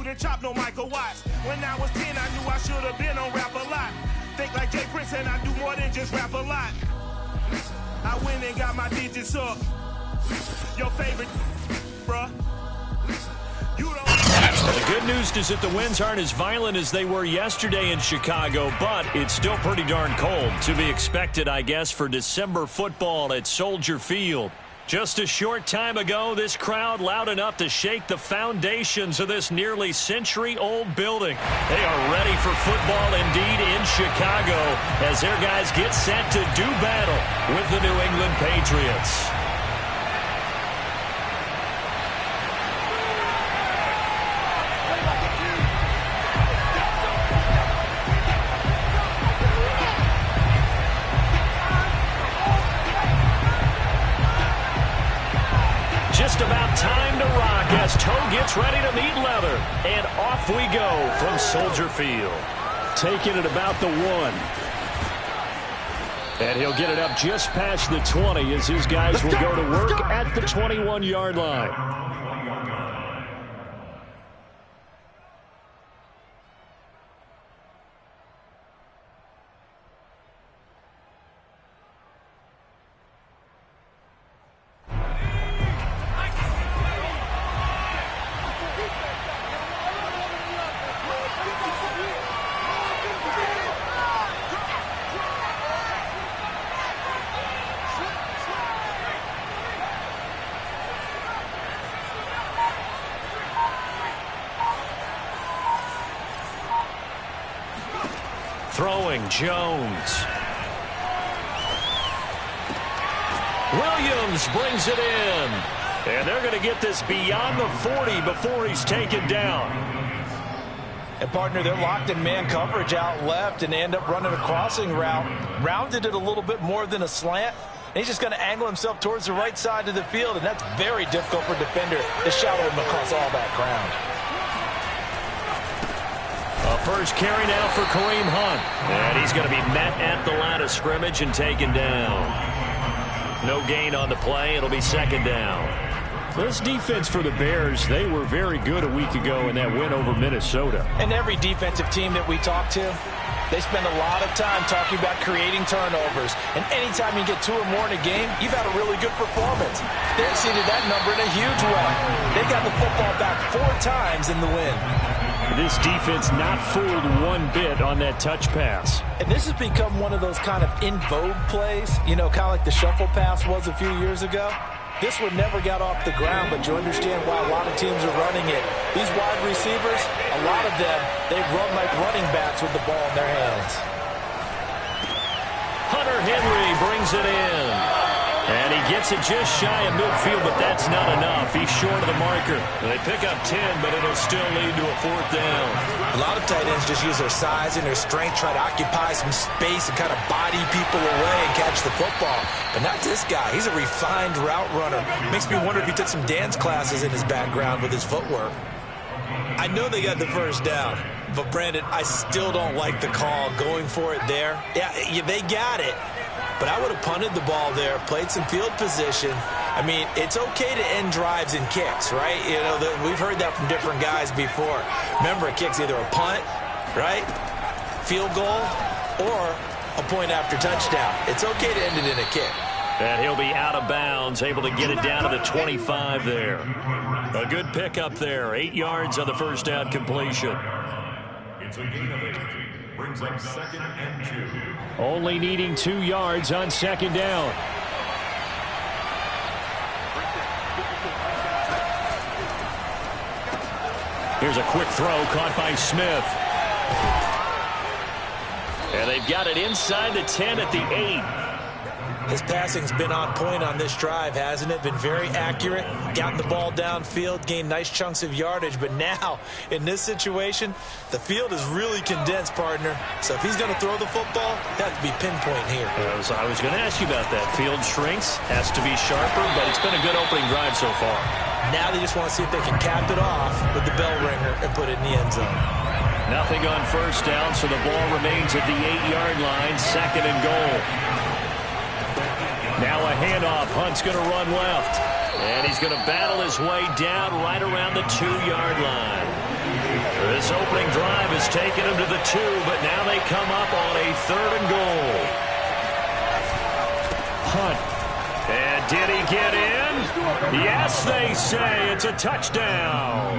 shoot and chop, no Michael Watts. When I was 10, I knew I should have been on rap a lot. Think like Jay Prince and I do more than just rap a lot. I went and got my digits up. Your favorite, bruh. The good news is that the winds aren't as violent as they were yesterday in Chicago, but it's still pretty darn cold. To be expected, I guess, for December football at Soldier Field. Just a short time ago, this crowd loud enough to shake the foundations of this nearly century-old building. They are ready for football indeed in Chicago as their guys get set to do battle with the New England Patriots. Just about time to rock as Toe gets ready to meet leather. And off we go from Soldier Field. Taking it about the 1. And he'll get it up just past the 20 as his guys will go to work at the 21-yard line. Throwing, Jones. Williams brings it in. And they're going to get this beyond the 40 before he's taken down. And, partner, they're locked in man coverage out left and end up running a crossing route. Rounded it a little bit more than a slant. And he's just going to angle himself towards the right side of the field, and that's very difficult for a defender to shadow him across all that ground. First carry now for Kareem Hunt. And he's going to be met at the line of scrimmage and taken down. No gain on the play. It'll be second down. This defense for the Bears, they were very good a week ago in that win over Minnesota. And every defensive team that we talk to, they spend a lot of time talking about creating turnovers. And anytime you get 2 or more in a game, you've had a really good performance. They exceeded that number in a huge way. They got the football back 4 times in the win. This defense not fooled one bit on that touch pass. And this has become one of those kind of in vogue plays, you know, kind of like the shuffle pass was a few years ago. This one never got off the ground, but you understand why a lot of teams are running it. These wide receivers, a lot of them, they run like running backs with the ball in their hands. Hunter Henry brings it in. And he gets it just shy of midfield, but that's not enough. He's short of the marker. They pick up 10, but it'll still lead to a 4th down. A lot of tight ends just use their size and their strength, try to occupy some space and kind of body people away and catch the football. But not this guy. He's a refined route runner. Makes me wonder if he took some dance classes in his background with his footwork. I know they got the first down, but Brandon, I still don't like the call going for it there. Yeah, they got it. But I would have punted the ball there, played some field position. I mean, it's okay to end drives and kicks, right? You know, we've heard that from different guys before. Remember, a kick's either a punt, right, field goal, or a point after touchdown. It's okay to end it in a kick. And he'll be out of bounds, able to get it down to the 25 there. A good pickup there, 8 yards on the first down completion. It's a gain of 8. Brings up 2nd and 2. Only needing 2 yards on second down. Here's a quick throw caught by Smith. And they've got it inside the 10 at the 8. His passing's been on point on this drive, hasn't it? Been very accurate, gotten the ball downfield, gained nice chunks of yardage. But now, in this situation, the field is really condensed, partner. So if he's going to throw the football, it has to be pinpoint here. I was going to ask you about that. Field shrinks, has to be sharper, but it's been a good opening drive so far. Now they just want to see if they can cap it off with the bell ringer and put it in the end zone. Nothing on first down, so the ball remains at the 8-yard line, 2nd and goal. Now a handoff. Hunt's going to run left. And he's going to battle his way down right around the 2-yard line. taken them to the 2, but now they come up on a 3rd and goal. Hunt. And did he get in? Yes, they say it's a touchdown.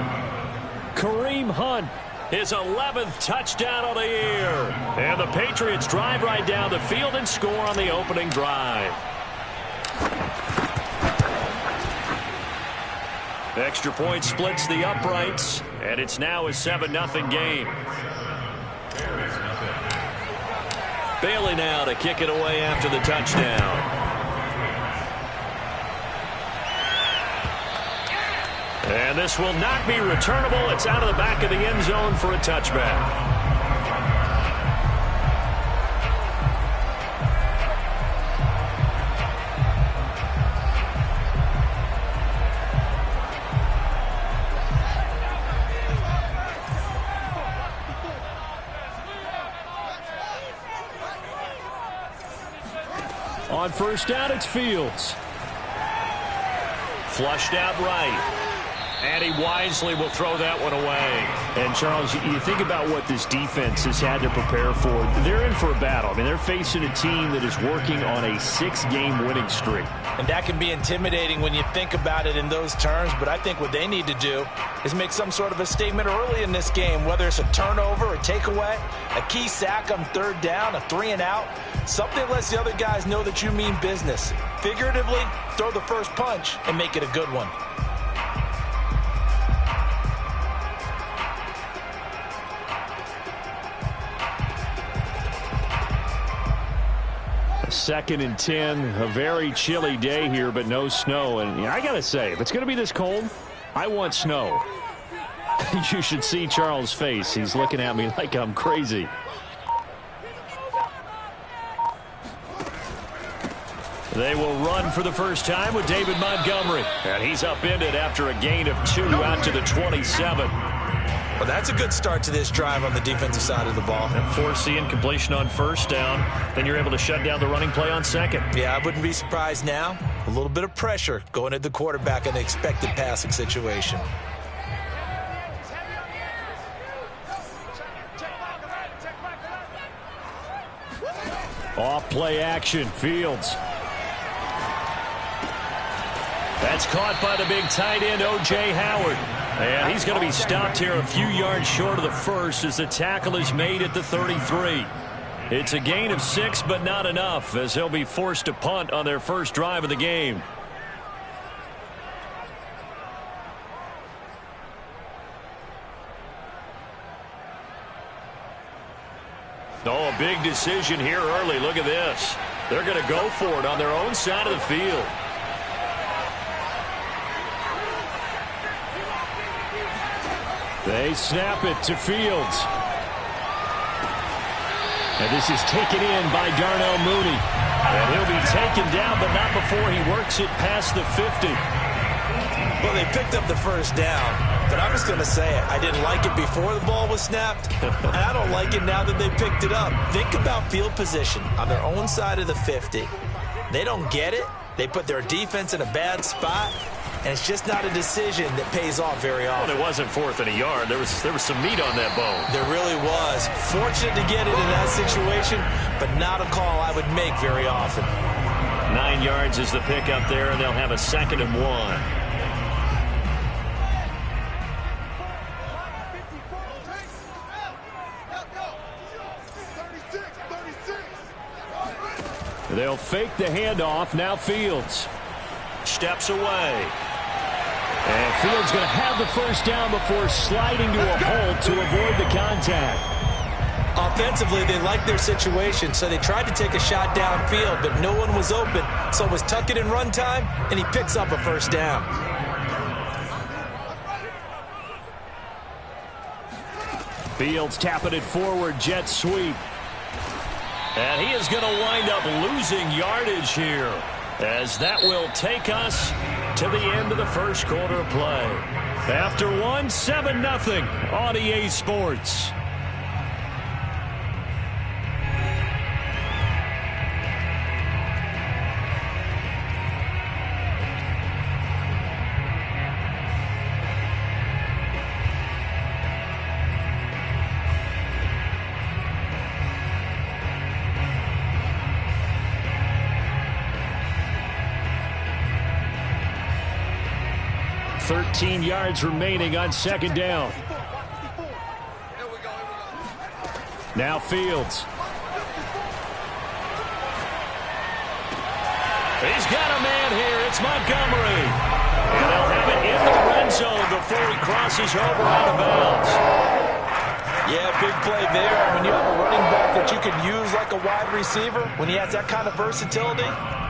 Kareem Hunt, his 11th touchdown of the year. And the Patriots drive right down the field and score on the opening drive. Extra point splits the uprights, and it's now a 7-0 game. Bailey now to kick it away after the touchdown. And this will not be returnable. It's out of the back of the end zone for a touchback. On first down, it's Fields. Flushed out right. And he wisely will throw that one away. And, Charles, you think about what this defense has had to prepare for. They're in for a battle. I mean, they're facing a team that is working on a 6-game winning streak. And that can be intimidating when you think about it in those terms. But I think what they need to do is make some sort of a statement early in this game, whether it's a turnover, a takeaway, a key sack on 3rd down, a 3-and-out. Something that lets the other guys know that you mean business. Figuratively, throw the first punch and make it a good one. Second and 10, a very chilly day here, but no snow. And I got to say, if it's going to be this cold, I want snow. You should see Charles' face. He's looking at me like I'm crazy. They will run for the first time with David Montgomery. And he's upended after a gain of 2 out to the 27. Well, that's a good start to this drive on the defensive side of the ball. And force the incompletion on first down. Then you're able to shut down the running play on second. Yeah, I wouldn't be surprised now. A little bit of pressure going at the quarterback in the expected passing situation. Off play action, Fields. That's caught by the big tight end, O.J. Howard. And he's going to be stopped here a few yards short of the first as the tackle is made at the 33. It's a gain of 6, but not enough, as he'll be forced to punt on their first drive of the game. Oh, a big decision here early. Look at this. They're going to go for it on their own side of the field. They snap it to Fields. And this is taken in by Darnell Mooney. And he'll be taken down, but not before he works it past the 50. Well, they picked up the first down, but I'm just going to say it. I didn't like it before the ball was snapped, and I don't like it now that they picked it up. Think about field position on their own side of the 50. They don't get it. They put their defense in a bad spot. And it's just not a decision that pays off very often. Well, it wasn't 4th and a yard. There was some meat on that bone. There really was. Fortunate to get it in that situation, but not a call I would make very often. 9 yards is the pickup there, and they'll have a 2nd and 1. They'll fake the handoff. Now Fields steps away. And Fields going to have the first down before sliding to a hole to avoid the contact. Offensively, they liked their situation, so they tried to take a shot downfield, but no one was open. So it was tuck it in run time, and he picks up a first down. Fields tapping it forward, jet sweep. And he is going to wind up losing yardage here, as that will take us to the end of the first quarter of play. After 7-0 on EA Sports. 13 yards remaining on second down. Now Fields. He's got a man here. It's Montgomery. And they'll have it in the red zone before he crosses over out of bounds. Yeah, big play there. When you have a running back that you can use like a wide receiver, when he has that kind of versatility,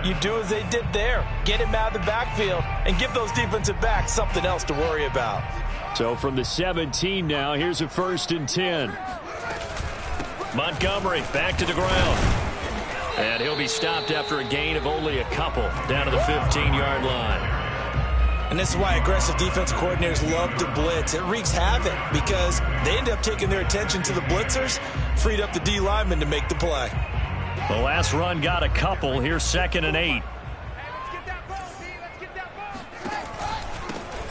you do as they did there. Get him out of the backfield and give those defensive backs something else to worry about. So from the 17 now, here's a 1st and 10. Montgomery back to the ground. And he'll be stopped after a gain of only a couple down to the 15-yard line. And this is why aggressive defensive coordinators love to blitz. It wreaks havoc because they end up taking their attention to the blitzers, freed up the D lineman to make the play. The last run got a couple. Here's 2nd and 8.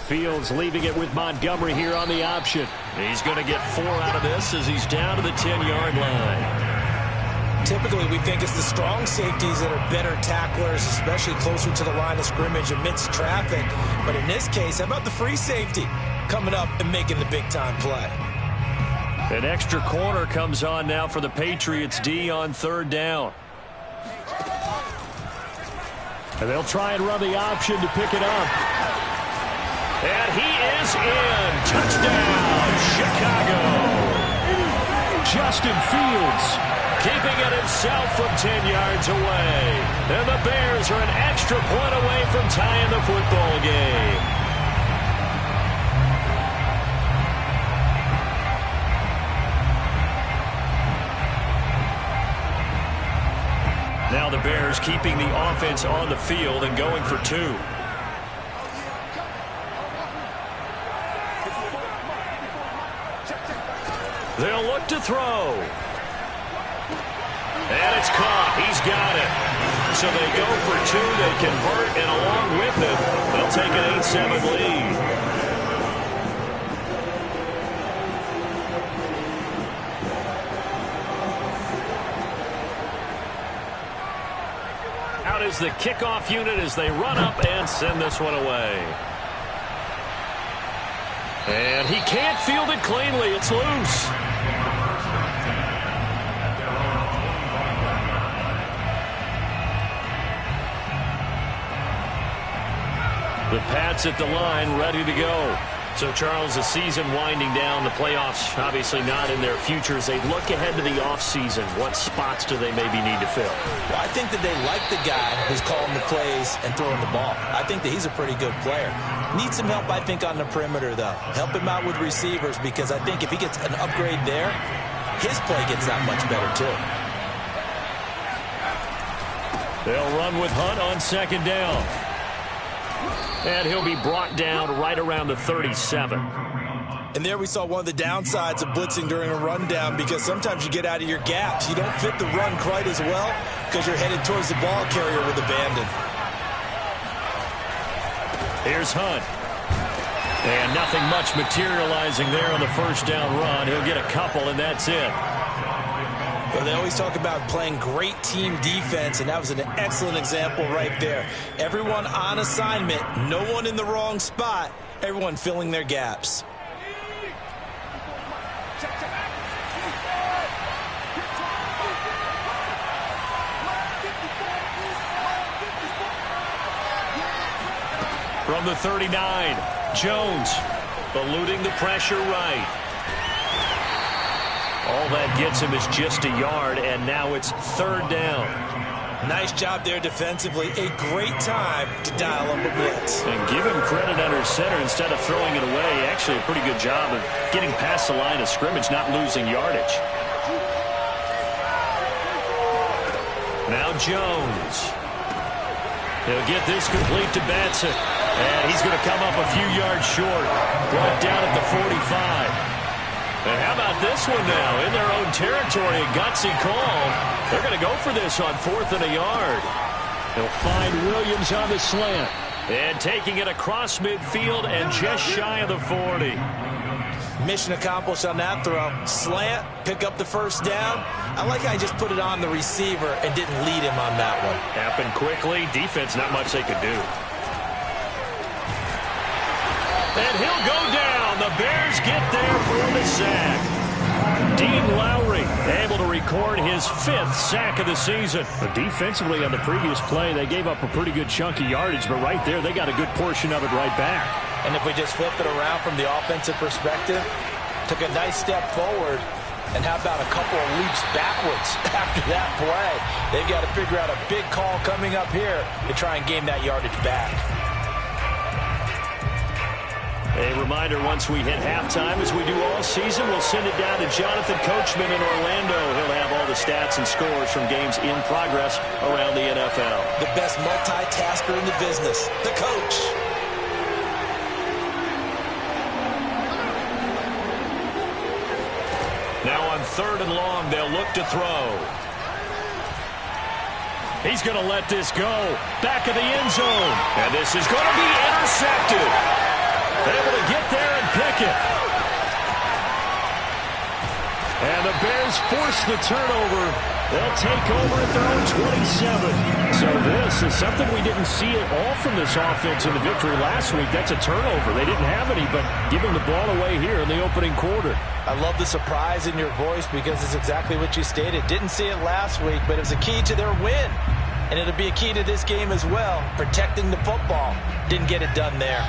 Fields leaving it with Montgomery here on the option. He's going to get 4 out of this as he's down to the 10-yard line. Typically, we think it's the strong safeties that are better tacklers, especially closer to the line of scrimmage amidst traffic. But in this case, how about the free safety coming up and making the big-time play? An extra corner comes on now for the Patriots D on 3rd down. And they'll try and run the option to pick it up. And he is in. Touchdown, Chicago. Justin Fields keeping it himself from 10 yards away. And the Bears are an extra point away from tying the football game. Now the Bears keeping the offense on the field and going for 2. They'll look to throw. And it's caught. He's got it. So they go for 2. They convert, and along with it, they'll take an 8-7 lead. Out is the kickoff unit as they run up and send this one away. And he can't field it cleanly. It's loose. The Pats at the line, ready to go. So, Charles, the season winding down, the playoffs obviously not in their future. As they look ahead to the offseason, what spots do they maybe need to fill? Well, I think that they like the guy who's calling the plays and throwing the ball. I think that he's a pretty good player. Needs some help, I think, on the perimeter, though. Help him out with receivers, because I think if he gets an upgrade there, his play gets that much better, too. They'll run with Hunt on 2nd down. And he'll be brought down right around the 37. And there we saw one of the downsides of blitzing during a rundown, because sometimes you get out of your gaps. You don't fit the run quite as well because you're headed towards the ball carrier with abandon. Here's Hunt. And nothing much materializing there on the 1st down run. He'll get a couple, and that's it. Well, they always talk about playing great team defense, and that was an excellent example right there. Everyone on assignment, no one in the wrong spot, everyone filling their gaps. From the 39, Jones eluding the pressure right. All that gets him is just a yard, and now it's 3rd down. Nice job there defensively. A great time to dial up a blitz. And give him credit under center instead of throwing it away. Actually, a pretty good job of getting past the line of scrimmage, not losing yardage. Now Jones. He'll get this complete to Batson. And he's going to come up a few yards short. Brought down at the 45. And how about this one now? In their own territory, a gutsy call. They're going to go for this on 4th and a yard. They'll find Williams on the slant. And taking it across midfield and just shy of the 40. Mission accomplished on that throw. Slant, pick up the 1st down. I like how he just put it on the receiver and didn't lead him on that one. Happened quickly. Defense, not much they could do. And he'll go down. The Bears get there for the sack. Dean Lowry able to record his 5th sack of the season. But defensively on the previous play, they gave up a pretty good chunk of yardage, but right there, they got a good portion of it right back. And if we just flip it around from the offensive perspective, took a nice step forward, and how about a couple of leaps backwards after that play? They've got to figure out a big call coming up here to try and gain that yardage back. A reminder, once we hit halftime, as we do all season, we'll send it down to Jonathan Coachman in Orlando. He'll have all the stats and scores from games in progress around the NFL. The best multitasker in the business, the coach. Now on 3rd and long, they'll look to throw. He's going to let this go. Back of the end zone. And this is going to be intercepted. Able to get there and pick it. And the Bears force the turnover. They'll take over at their own 27. So this is something we didn't see at all from this offense in the victory last week. That's a turnover. They didn't have any, but giving the ball away here in the opening quarter. I love the surprise in your voice because it's exactly what you stated. Didn't see it last week, but it was a key to their win. And it'll be a key to this game as well, protecting the football. Didn't get it done there.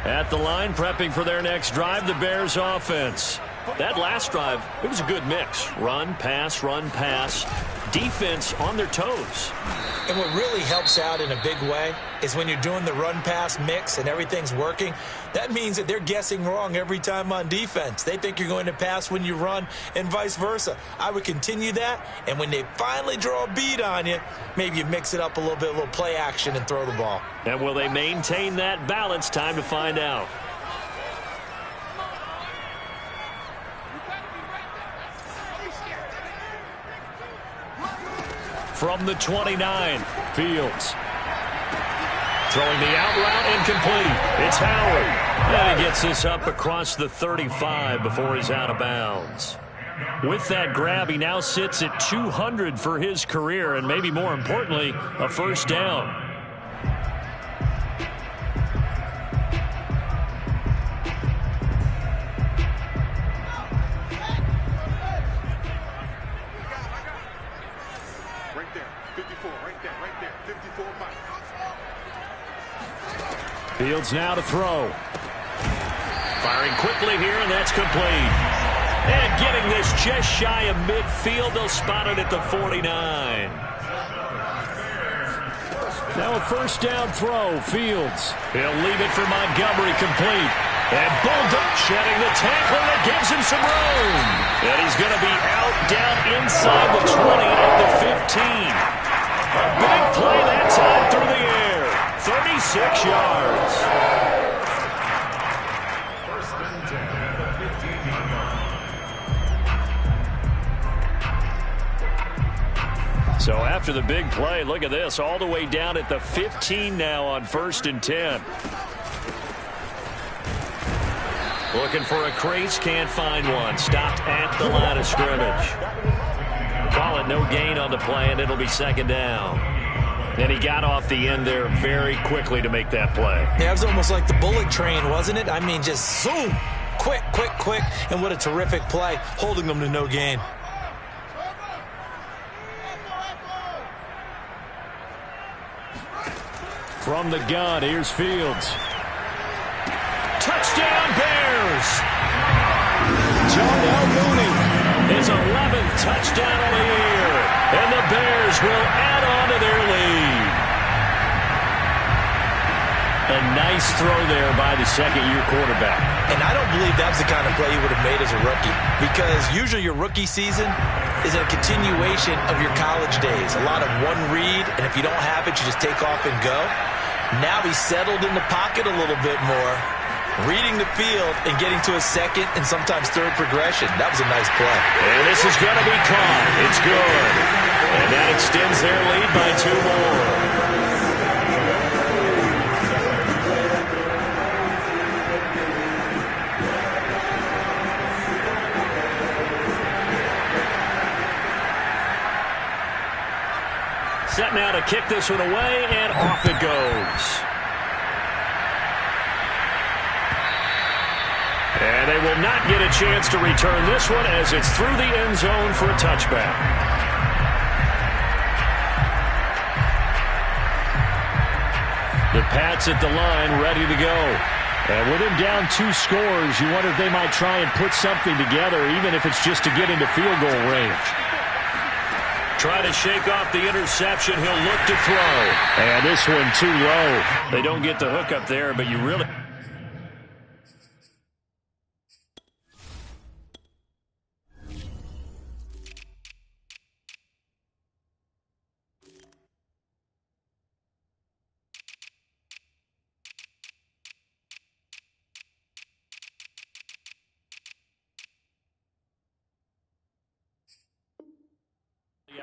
At the line, prepping for their next drive, the Bears offense. That last drive, it was a good mix. Run, pass, defense on their toes. And what really helps out in a big way is when you're doing the run-pass mix and everything's working, that means that they're guessing wrong every time on defense. They think you're going to pass when you run and vice versa. I would continue that, and when they finally draw a beat on you, maybe you mix it up a little bit, a little play action and throw the ball. And will they maintain that balance? Time to find out. From the 29, Fields. Throwing the out route incomplete. It's Howard. And he gets this up across the 35 before he's out of bounds. With that grab, he now sits at 200 for his career, and maybe more importantly, a first down. Fields now to throw. Firing quickly here, and that's complete. And getting this just shy of midfield. They'll spot it at the 49. Now a first down throw. Fields. He'll leave it for Montgomery, complete. And Bulldog shedding the tackle that gives him some room. And he's going to be out down inside the 20 at the 15. A big play that time through the air. 36 yards. First and 10 at the 15-yard line. So after the big play, look at this, all the way down at the 15 now on 1st and 10. Looking for a crease, can't find one. Stopped at the line of scrimmage. Call it no gain on the play, and it'll be 2nd down. And he got off the end there very quickly to make that play. Yeah, it was almost like the bullet train, wasn't it? I mean, just zoom. Quick. And what a terrific play, holding them to no gain. From the gun, here's Fields. Touchdown, Bears! Darnell Mooney, his 11th touchdown of the year. And the Bears will add on to their lead. A nice throw there by the second-year quarterback. And I don't believe that was the kind of play he would have made as a rookie, because usually your rookie season is a continuation of your college days. A lot of one read, and if you don't have it, you just take off and go. Now he's settled in the pocket a little bit more, reading the field and getting to a second and sometimes third progression. That was a nice play. And this is going to be caught. It's good. And that extends their lead by 2 more. Set now to kick this one away, and off it goes. they will not get a chance to return this one as it's through the end zone for a touchback. The Pats at the line ready to go. And with him down 2 scores, you wonder if they might try and put something together, even if it's just to get into field goal range. Try to shake off the interception. He'll look to throw. And this one too low. They don't get the hook up there, but you really...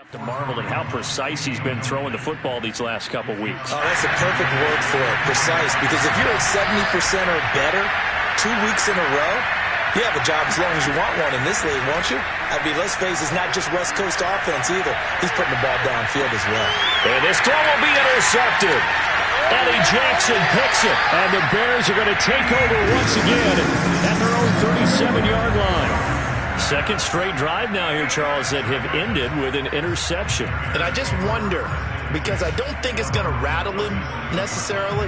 to marvel at how precise he's been throwing the football these last couple weeks. Oh, that's a perfect word for it, precise, because if you're at 70% or better 2 weeks in a row, you have a job as long as you want one in this league, won't you? I mean, let's face it, it's not just West Coast offense either. He's putting the ball downfield as well. And this throw will be intercepted. Eddie Jackson picks it. And the Bears are going to take over once again at their own 37-yard line. Second straight drive now here, Charles, that have ended with an interception. And I just wonder, because I don't think it's going to rattle him necessarily,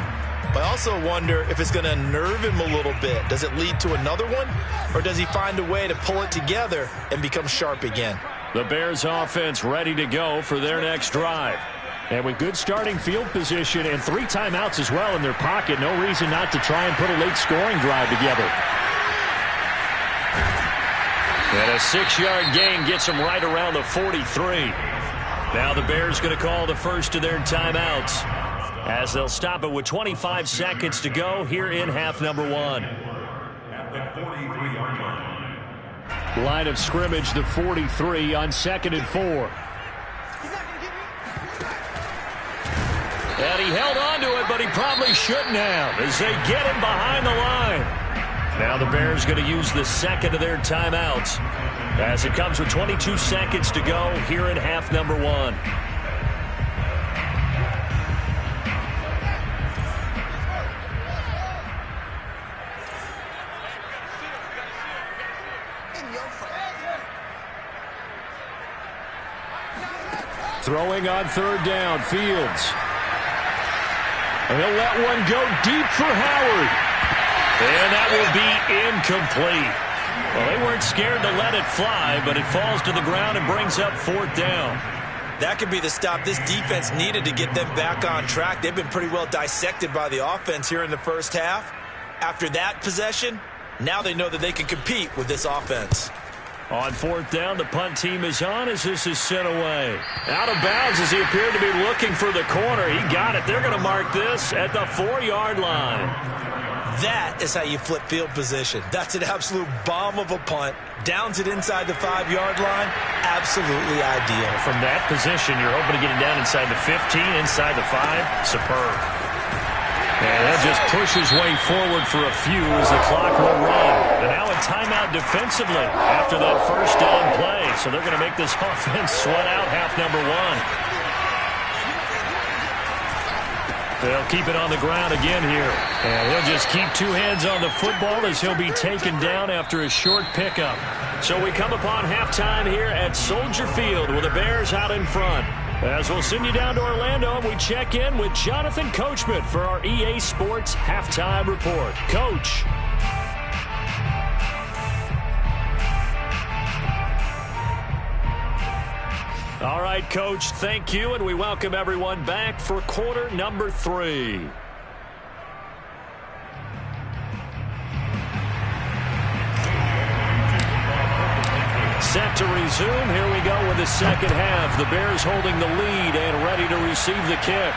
but I also wonder if it's going to unnerve him a little bit. Does it lead to another one, or does he find a way to pull it together and become sharp again? The Bears offense ready to go for their next drive. And with good starting field position and 3 timeouts as well in their pocket, no reason not to try and put a late scoring drive together. And a 6-yard gain gets them right around the 43. Now the Bears going to call the first of their timeouts as they'll stop it with 25 seconds to go here in half number 1. At the 43-yard line. Line of scrimmage, the 43 on 2nd and 4. And he held on to it, but he probably shouldn't have as they get him behind the line. Now the Bears going to use the second of their timeouts as it comes with 22 seconds to go here in half number 1. Throwing on 3rd down, Fields. And he'll let one go deep for Howard. And that will be incomplete. Well, they weren't scared to let it fly, but it falls to the ground and brings up 4th down. That could be the stop this defense needed to get them back on track. They've been pretty well dissected by the offense here in the first half. After that possession, now they know that they can compete with this offense. On 4th down, the punt team is on as this is sent away. Out of bounds as he appeared to be looking for the corner. He got it. They're going to mark this at the 4-yard line. That is how you flip field position. That's an absolute bomb of a punt. Downs it inside the 5-yard line. Absolutely ideal. From that position, you're hoping to get it down inside the 15, inside the 5. Superb. And he'll just push his way forward for a few as the clock will run. And now a timeout defensively after that first down play. So they're going to make this offense sweat out half number 1. They'll keep it on the ground again here. And he'll just keep 2 hands on the football as he'll be taken down after a short pickup. So we come upon halftime here at Soldier Field with the Bears out in front. As we'll send you down to Orlando, and we check in with Jonathan Coachman for our EA Sports Halftime Report. Coach. All right, Coach, thank you, and we welcome everyone back for quarter number 3. Set to resume. Here we go with the second half. The Bears holding the lead and ready to receive the kick.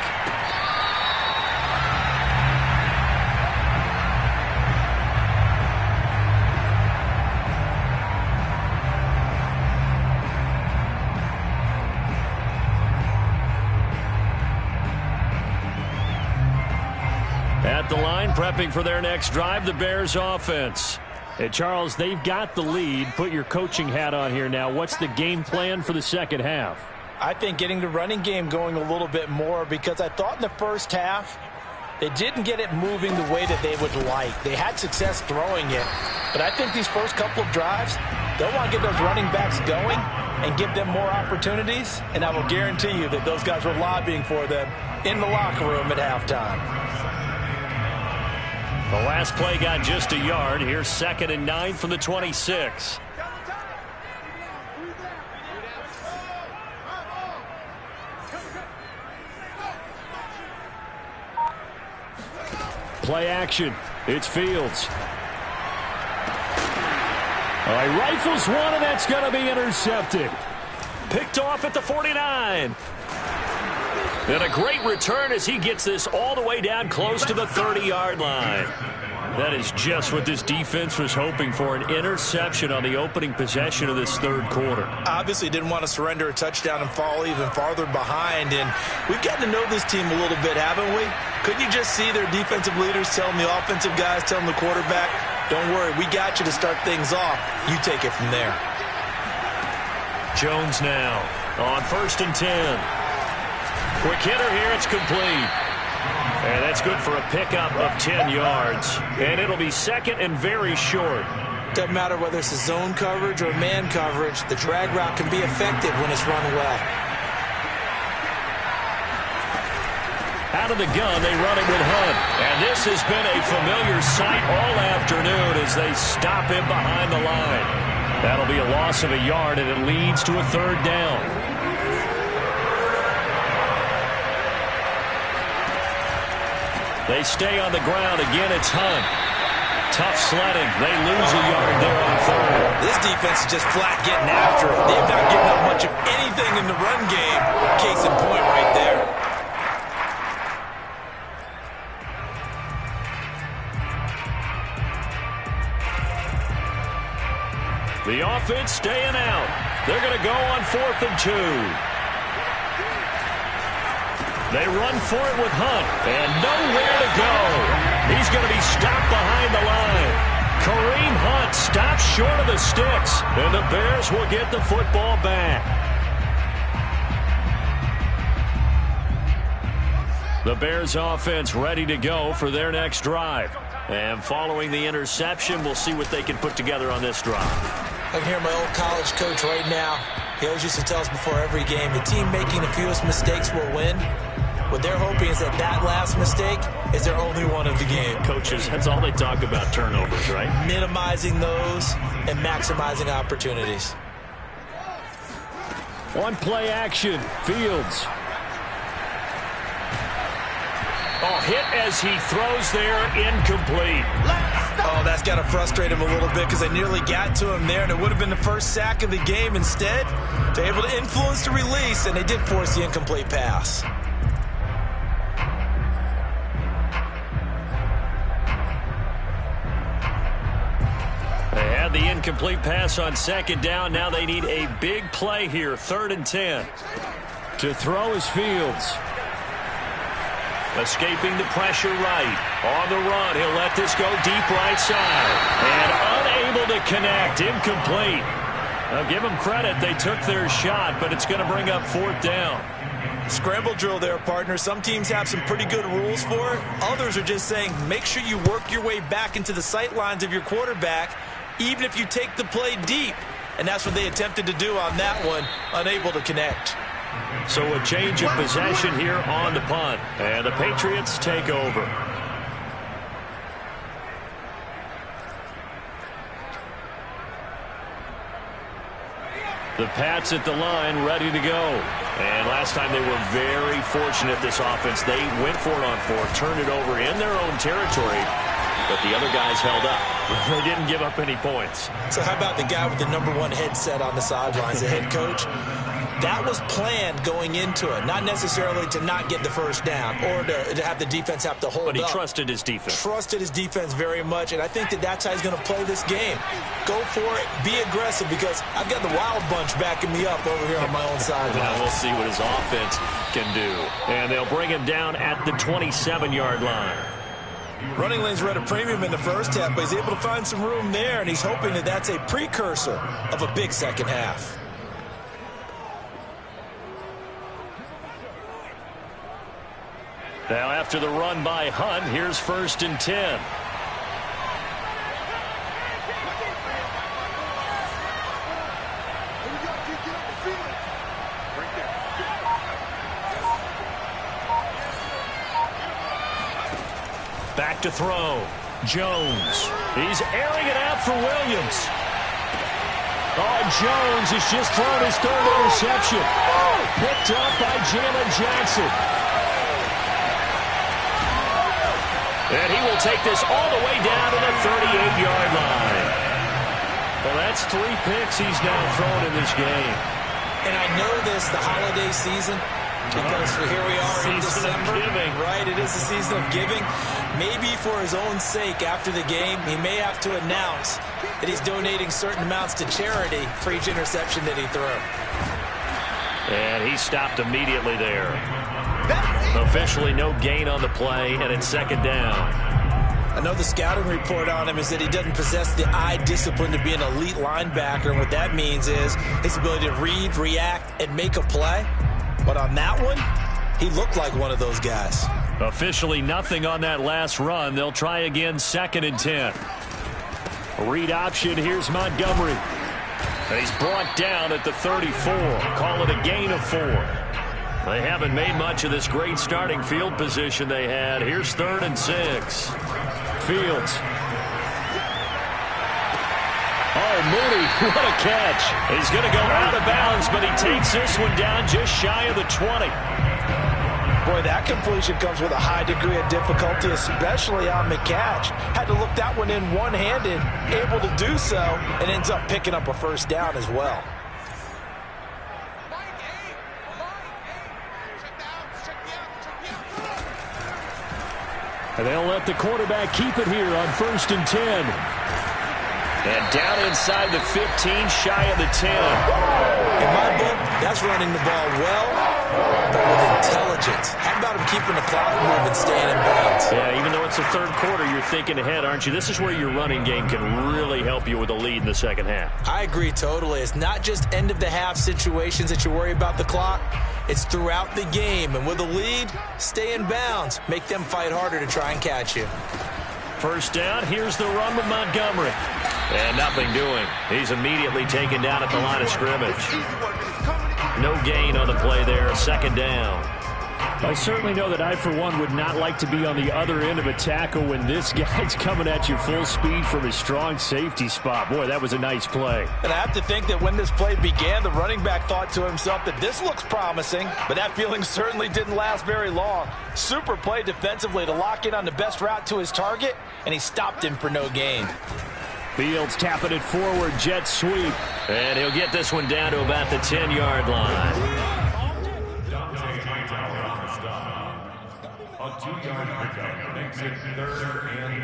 At the line, prepping for their next drive, the Bears offense. Hey, Charles, they've got the lead. Put your coaching hat on here now. What's the game plan for the second half? I think getting the running game going a little bit more, because I thought in the first half They didn't get it moving the way that they would like. They had success throwing it, but I think these first couple of drives, they'll want to get those running backs going and give them more opportunities, and I will guarantee you that those guys were lobbying for them in the locker room at halftime. The last play got just a yard. Here's 2nd and 9 from the 26. Play action. It's Fields. All right, rifles one, and that's going to be intercepted. Picked off at the 49. And a great return as he gets this all the way down close to the 30-yard line. That is just what this defense was hoping for, an interception on the opening possession of this third quarter. Obviously didn't want to surrender a touchdown and fall even farther behind, and we've gotten to know this team a little bit, haven't we? Couldn't you just see their defensive leaders telling the offensive guys, telling the quarterback, don't worry, we got you to start things off. You take it from there. Jones now on 1st and 10. Quick hitter here, it's complete. And that's good for a pickup of 10 yards. And it'll be 2nd and very short. Doesn't matter whether it's a zone coverage or man coverage, the drag route can be effective when it's run well. Out of the gun, they run it with Hunt. And this has been a familiar sight all afternoon as they stop him behind the line. That'll be a loss of a yard, and it leads to a 3rd down. They stay on the ground. Again, it's Hunt. Tough sledding. They lose a yard there on 3rd. This defense is just flat getting after it. They've not given up much of anything in the run game. Case in point right there. The offense staying out. They're going to go on 4th and 2. They run for it with Hunt, and nowhere to go. He's going to be stopped behind the line. Kareem Hunt stops short of the sticks, and the Bears will get the football back. The Bears offense ready to go for their next drive. And following the interception, we'll see what they can put together on this drive. I can hear my old college coach right now. He always used to tell us before every game, the team making the fewest mistakes will win. What they're hoping is that last mistake is their only one of the game. Coaches, that's all they talk about, turnovers, right? Minimizing those and maximizing opportunities. One play action. Fields. Oh, hit as he throws there, incomplete. Oh, that's got to frustrate him a little bit because they nearly got to him there, and it would have been the first sack of the game. Instead, they're able to influence the release, and they did force the incomplete pass. They had the incomplete pass on 2nd down. Now they need a big play here, 3rd and 10. To throw is Fields. Escaping the pressure right. On the run, he'll let this go deep right side. And unable to connect, incomplete. Now give them credit, they took their shot, but it's going to bring up 4th down. Scramble drill there, partner. Some teams have some pretty good rules for it. Others are just saying, make sure you work your way back into the sight lines of your quarterback, even if you take the play deep. And that's what they attempted to do on that one, unable to connect. So a change of possession here on the punt. And the Patriots take over. The Pats at the line, ready to go. And last time they were very fortunate, this offense. They went for it on 4th, turned it over in their own territory, but the other guys held up. They didn't give up any points. So how about the guy with the #1 headset on the sidelines, the head coach? That was planned going into it, not necessarily to not get the first down or to have the defense have to hold up. But he trusted his defense. Trusted his defense very much, and I think that's how he's going to play this game. Go for it, be aggressive, because I've got the wild bunch backing me up over here on my own sideline. Now we'll see what his offense can do. And they'll bring him down at the 27-yard line. Running lanes were at a premium in the first half, but he's able to find some room there, and he's hoping that that's a precursor of a big second half. Now after the run by Hunt, here's 1st and 10. Back to throw. Jones. He's airing it out for Williams. Oh, Jones has just thrown his 3rd interception. Picked up by Jalen Jackson. And he will take this all the way down to the 38-yard line. Well, that's 3 picks he's now thrown in this game. And I know this, the holiday season, because here we are in December. Right, it is the season of giving. Maybe for his own sake after the game, he may have to announce that he's donating certain amounts to charity for each interception that he threw. And he stopped immediately there. Officially no gain on the play, and it's 2nd down. I know the scouting report on him is that he doesn't possess the eye discipline to be an elite linebacker, and what that means is his ability to read, react, and make a play. But on that one, he looked like one of those guys. Officially nothing on that last run. They'll try again, 2nd and 10. Read option. Here's Montgomery. And he's brought down at the 34. Call it a gain of 4. They haven't made much of this great starting field position they had. Here's 3rd and 6. Fields. Oh, Mooney, what a catch. He's going to go out of bounds, but he takes this one down just shy of the 20. Boy, that completion comes with a high degree of difficulty, especially on the catch. Had to look that one in one-handed, able to do so, and ends up picking up a 1st down as well. And they'll let the quarterback keep it here on 1st and 10. And down inside the 15, shy of the 10. In my book, that's running the ball well, but with intelligence. How about him keeping the clock moving, staying in bounds? Yeah, even though it's the 3rd quarter, you're thinking ahead, aren't you? This is where your running game can really help you with a lead in the 2nd half. I agree totally. It's not just end-of-the-half situations that you worry about the clock. It's throughout the game. And with a lead, stay in bounds. Make them fight harder to try and catch you. 1st down, here's the run with Montgomery. And nothing doing. He's immediately taken down at the line of scrimmage. No gain on the play there, 2nd down. I certainly know that I, for one, would not like to be on the other end of a tackle when this guy's coming at you full speed from his strong safety spot. Boy, that was a nice play. And I have to think that when this play began, the running back thought to himself that this looks promising, but that feeling certainly didn't last very long. Super play defensively to lock in on the best route to his target, and he stopped him for no gain. Fields tapping it forward, jet sweep. And he'll get this one down to about the 10-yard line. A 2-yard pickup makes it 3rd and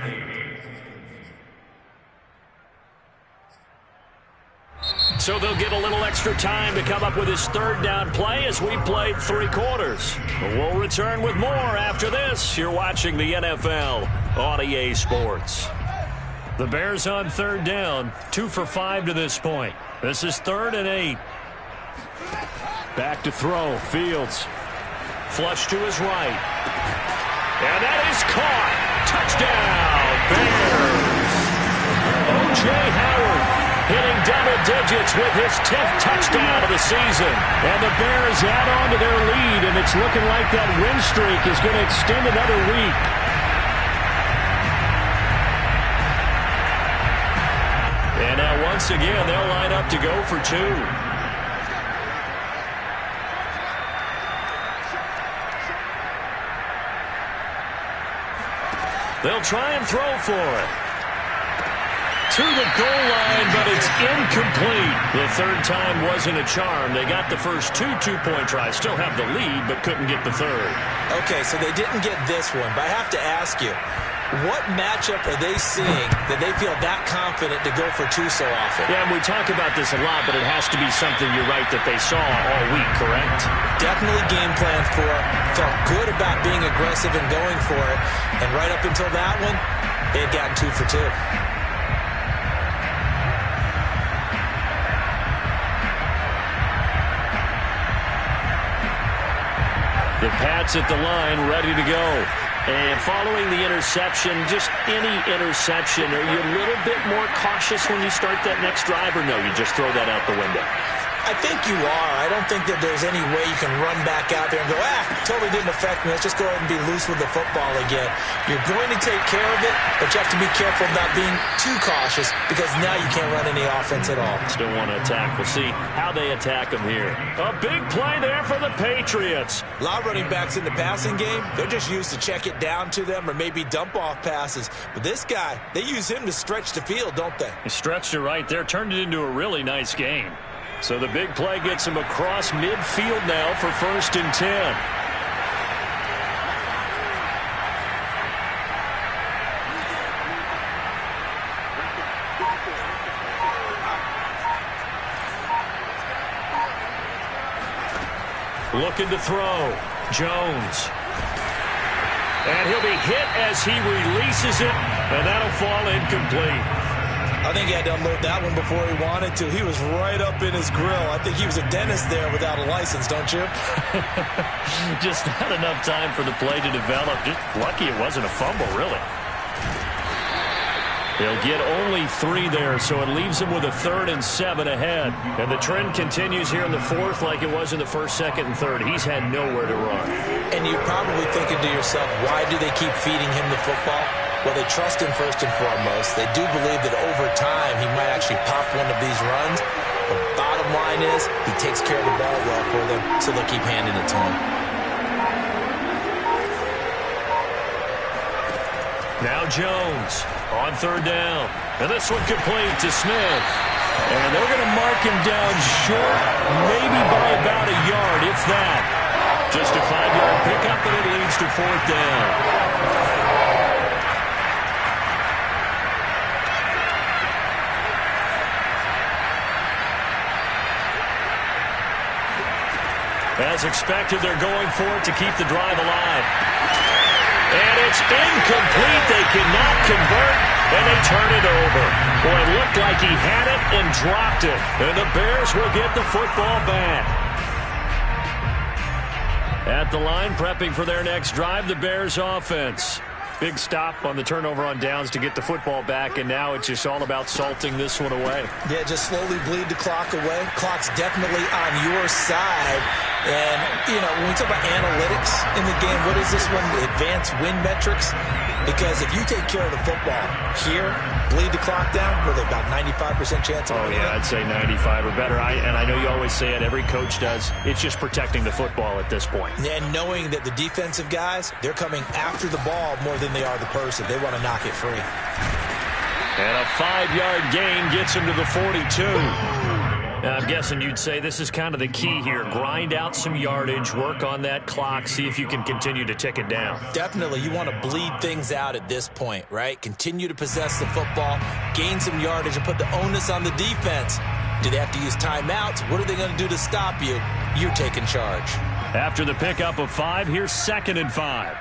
8. So they'll get a little extra time to come up with his 3rd down play as we played 3 quarters. We'll return with more after this. You're watching the NFL on EA Sports. The Bears on 3rd down, 2 for 5 to this point. This is 3rd and 8. Back to throw, Fields. Flush to his right. And that is caught. Touchdown, Bears. O.J. Howard hitting double digits with his 10th touchdown of the season. And the Bears add on to their lead, and it's looking like that win streak is going to extend another week. And now once again, they'll line up to go for 2. They'll try and throw for it. To the goal line, but it's incomplete. The 3rd time wasn't a charm. They got the first 2 two-point tries. Still have the lead, but couldn't get the 3rd. Okay, so they didn't get this one, but I have to ask you, what matchup are they seeing that they feel that confident to go for 2 so often? Yeah, and we talk about this a lot, but it has to be something, you're right, that they saw all week, correct? Definitely game plan for it. Felt good about being aggressive and going for it. And right up until that one, they had gotten 2 for 2. The Pats at the line, ready to go. And following the interception, just any interception, are you a little bit more cautious when you start that next drive, or no, you just throw that out the window? I think you are. I don't think that there's any way you can run back out there and go, totally didn't affect me. Let's just go ahead and be loose with the football again. You're going to take care of it, but you have to be careful about being too cautious because now you can't run any offense at all. Still want to attack. We'll see how they attack them here. A big play there for the Patriots. A lot of running backs in the passing game, they're just used to check it down to them or maybe dump off passes. But this guy, they use him to stretch the field, don't they? He stretched it right there, turned it into a really nice game. So the big play gets him across midfield now for 1st and 10. Looking to throw. Jones. And he'll be hit as he releases it, and that'll fall incomplete. I think he had to unload that one before he wanted to. He was right up in his grill. I think he was a dentist there without a license, don't you? Just not enough time for the play to develop. Just lucky it wasn't a fumble, really. They'll get only 3 there, so it leaves him with a 3rd and 7 ahead. And the trend continues here in the 4th like it was in the 1st, 2nd, and 3rd. He's had nowhere to run. And you're probably thinking to yourself, why do they keep feeding him the football? Well, they trust him first and foremost. They do believe that over time he might actually pop one of these runs. The bottom line is he takes care of the ball well for them, so they'll keep handing it to him. Now Jones on 3rd down. And this one complete to Smith. And they're going to mark him down short, maybe by about a yard, if that. Just a 5-yard pickup, and it leads to 4th down. As expected, they're going for it to keep the drive alive. And it's incomplete. They cannot convert, and they turn it over. Boy, it looked like he had it and dropped it. And the Bears will get the football back. At the line, prepping for their next drive, the Bears offense. Big stop on the turnover on downs to get the football back, and now it's just all about salting this one away. Yeah, just slowly bleed the clock away. Clock's definitely on your side. And, you know, when we talk about analytics in the game, what is this one? Advanced win metrics? Because if you take care of the football here, bleed the clock down, with about 95% chance of winning. Oh, yeah, I'd say 95 or better. And I know you always say it, every coach does. It's just protecting the football at this point. And knowing that the defensive guys, they're coming after the ball more than they are the person. They want to knock it free. And a 5-yard gain gets him to the 42. Now, I'm guessing you'd say this is kind of the key here. Grind out some yardage, work on that clock, see if you can continue to tick it down. Definitely. You want to bleed things out at this point, right? Continue to possess the football, gain some yardage, and put the onus on the defense. Do they have to use timeouts? What are they going to do to stop you? You're taking charge. After the pickup of 5, here's 2nd and 5.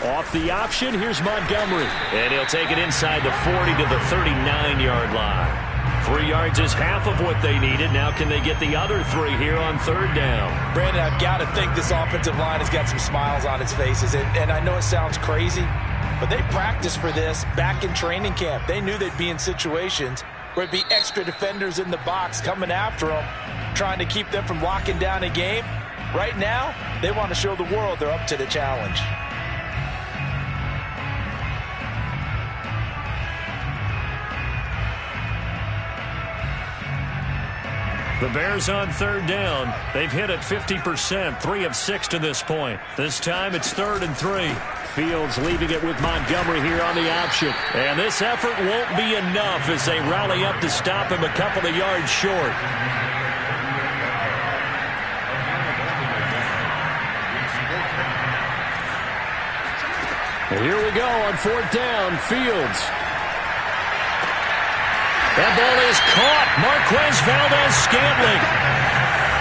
Off the option, here's Montgomery. And he'll take it inside the 40 to the 39-yard line. 3 yards is half of what they needed. Now can they get the other 3 here on 3rd down? Brandon, I've got to think this offensive line has got some smiles on its faces. And I know it sounds crazy, but they practiced for this back in training camp. They knew they'd be in situations where it'd be extra defenders in the box coming after them, trying to keep them from locking down a game. Right now, they want to show the world they're up to the challenge. The Bears on 3rd down. They've hit it 50%, 3 of 6 to this point. This time it's 3rd and 3. Fields leaving it with Montgomery here on the option. And this effort won't be enough as they rally up to stop him a couple of yards short. And here we go on 4th down. Fields. That ball is caught. Marquez Valdez-Scantling.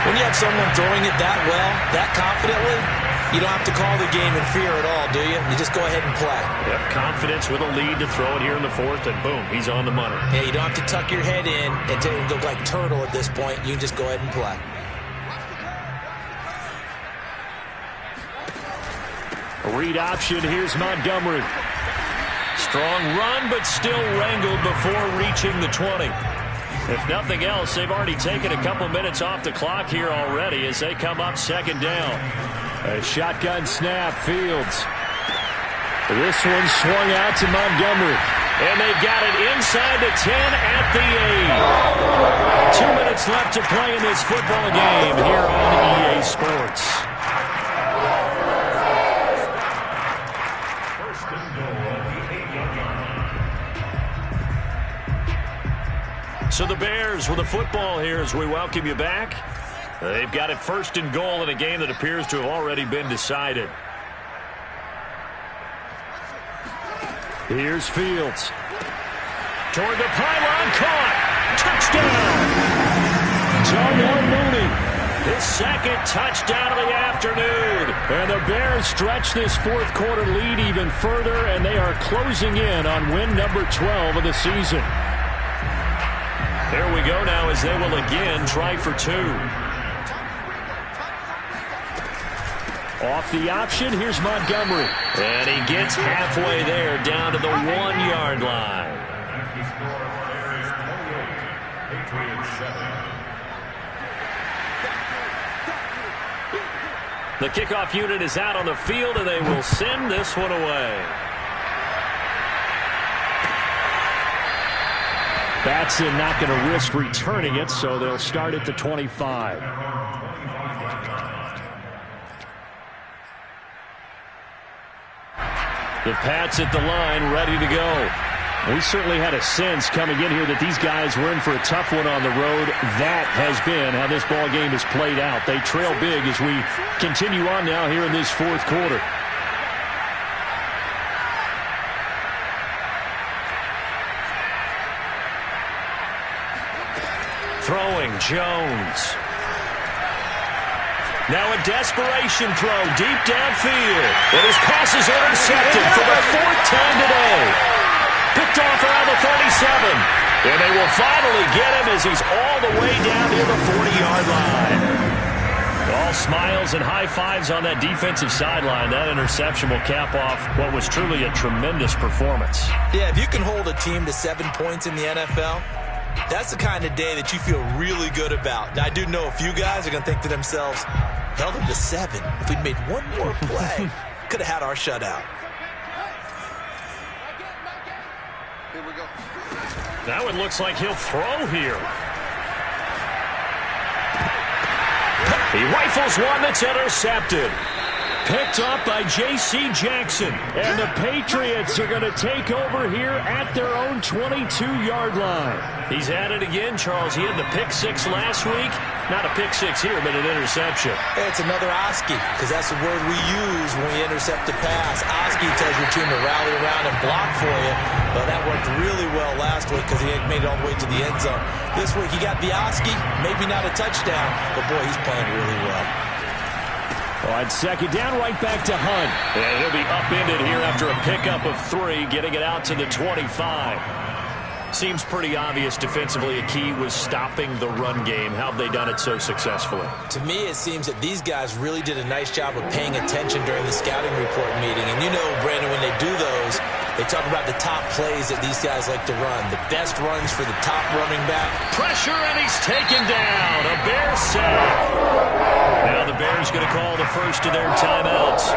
When you have someone throwing it that well, that confidently, You don't have to call the game in fear at all, do you? You just go ahead and play. Yep, confidence with a lead to throw it here in the fourth, and boom, he's on the money. Yeah, you don't have to tuck your head in and look like turtle at this point. You can just go ahead and play. A read option. Here's Montgomery. Strong run, but still wrangled before reaching the 20. If nothing else, they've already taken a couple minutes off the clock here already as they come up second down. A shotgun snap. Fields. This one swung out to Montgomery. And they've got it inside the 10 at the 8. 2 minutes left to play in this football game here on EA Sports. First and goal at the 8-yard line. So the Bears with the football here as we welcome you back. They've got it first and goal in a game that appears to have already been decided. Here's Fields. Toward the pylon, caught. Touchdown. Darnell Mooney. His second touchdown of the afternoon. And the Bears stretch this fourth quarter lead even further, and they are closing in on win number 12 of the season. Here we go now as they will again try for 2. Off the option, here's Montgomery. And he gets halfway there, down to the 1-yard line. The score of our air is 28, Patriots 7. The kickoff unit is out on the field, and they will send this one away. Batson not going to risk returning it, so they'll start at the 25. The Pats at the line, ready to go. We certainly had a sense coming in here that these guys were in for a tough one on the road. That has been how this ball game has played out. They trail big as we continue on now here in this fourth quarter. Throwing, Jones. Now a desperation throw deep downfield. And his pass is intercepted for the 4th time today. Picked off around the 37. And they will finally get him as he's all the way down near the 40-yard line. All smiles and high fives on that defensive sideline. That interception will cap off what was truly a tremendous performance. Yeah, if you can hold a team to 7 points in the NFL, that's the kind of day that you feel really good about. Now, I do know a few guys are going to think to themselves, held them to 7. If we'd made one more play, could have had our shutout. Here we go. Now it looks like he'll throw here. He rifles one that's intercepted. Picked up by J.C. Jackson. And the Patriots are going to take over here at their own 22-yard line. He's at it again, Charles. He had the pick 6 last week. Not a pick 6 here, but an interception. It's another Oski, because that's the word we use when we intercept a pass. Oski tells your team to rally around and block for you. But that worked really well last week because he made it all the way to the end zone. This week he got the Oski, maybe not a touchdown, but boy, he's playing really well. On second down, right back to Hunt. And he'll be upended here after a pickup of 3, getting it out to the 25. Seems pretty obvious defensively a key was stopping the run game. How have they done it so successfully? To me, it seems that these guys really did a nice job of paying attention during the scouting report meeting. And you know, Brandon, when they do those, they talk about the top plays that these guys like to run. The best runs for the top running back. Pressure, and he's taken down. A Bear sack. Now the Bears going to call the first of their timeouts.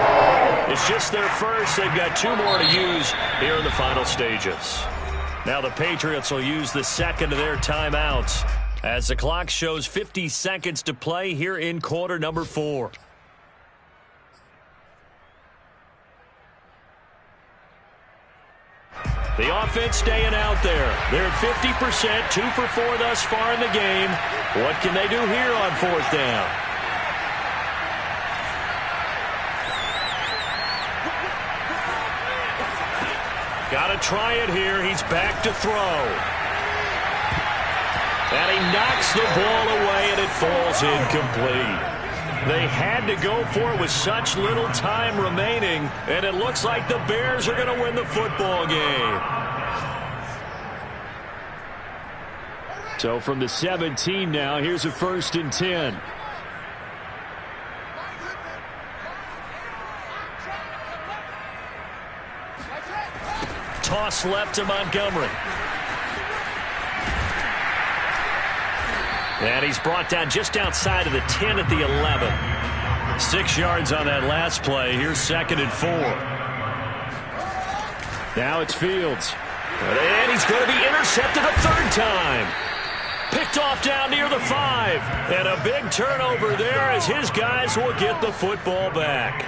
It's just their first. They've got 2 more to use here in the final stages. Now the Patriots will use the second of their timeouts as the clock shows 50 seconds to play here in quarter number 4. The offense staying out there. They're at 50%, 2 for 4 thus far in the game. What can they do here on 4th down? Got to try it here. He's back to throw. And he knocks the ball away, and it falls incomplete. They had to go for it with such little time remaining, and it looks like the Bears are going to win the football game. So from the 17 now, here's a 1st and 10. Toss left to Montgomery. And he's brought down just outside of the 10 at the 11. 6 yards on that last play. Here's 2nd and 4. Now it's Fields. And he's going to be intercepted a 3rd time. Picked off down near the 5. And a big turnover there as his guys will get the football back.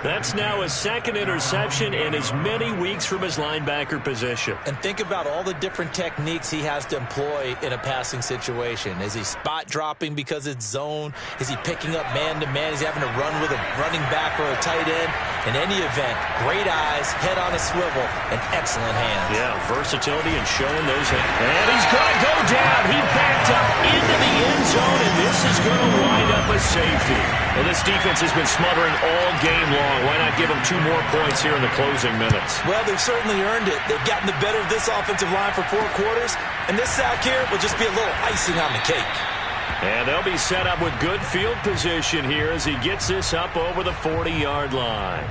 That's now his 2nd interception in as many weeks from his linebacker position. And think about all the different techniques he has to employ in a passing situation. Is he spot dropping because it's zone? Is he picking up man-to-man? Is he having to run with a running back or a tight end? In any event, great eyes, head on a swivel, and excellent hands. Yeah, versatility and showing those hands. And he's going to go down. He backed up into the end zone, and this is going to wind up a safety. Well, this defense has been smothering all game long. Why not give them 2 more points here in the closing minutes? Well, they've certainly earned it. They've gotten the better of this offensive line for 4 quarters, and this sack here will just be a little icing on the cake. And they'll be set up with good field position here as he gets this up over the 40-yard line.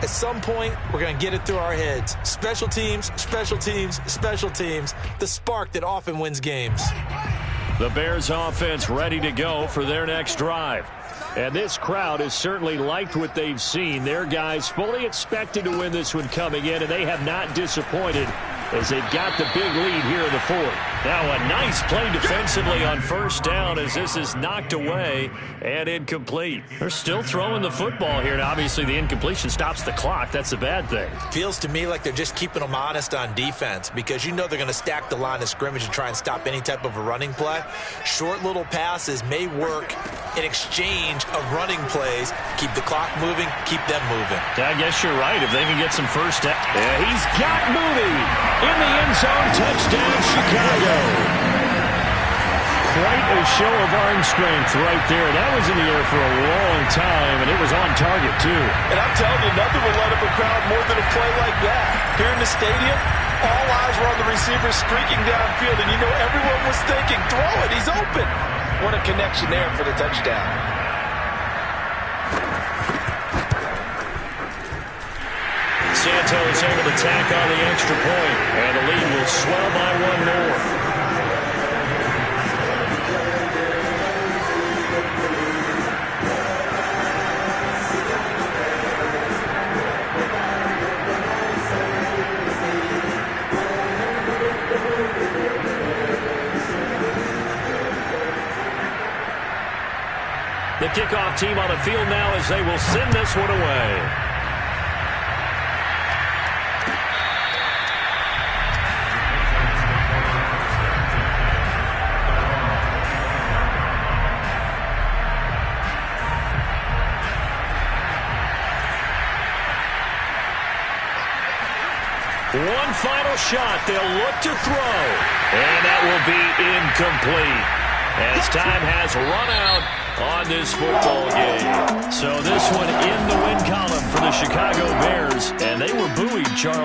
At some point, we're going to get it through our heads. Special teams, special teams, special teams. The spark that often wins games. The Bears offense ready to go for their next drive. And this crowd has certainly liked what they've seen. Their guys fully expected to win this one coming in, and they have not disappointed as they've got the big lead here in the 4th. Now a nice play defensively on 1st down as this is knocked away and incomplete. They're still throwing the football here, and obviously the incompletion stops the clock. That's a bad thing. Feels to me like they're just keeping them honest on defense because you know they're going to stack the line of scrimmage and try and stop any type of a running play. Short little passes may work in exchange of running plays. Keep the clock moving, keep them moving. I guess you're right. If they can get some first down. Yeah, he's got Mooney in the end zone. Touchdown, Chicago. Quite a show of arm strength right there. That was in the air for a long time, and it was on target, too. And I'm telling you, nothing will light up a crowd more than a play like that. Here in the stadium, all eyes were on the receiver streaking downfield, and you know everyone was thinking, throw it, he's open. What a connection there for the touchdown. Santos able to tack on the extra point, and the lead will swell by 1 more. The kickoff team on the field now as they will send this one away. One final shot. They'll look to throw. And that will be incomplete as time has run out on this football game. So this one in the win column for the Chicago Bears. And they were buoyed, Charles,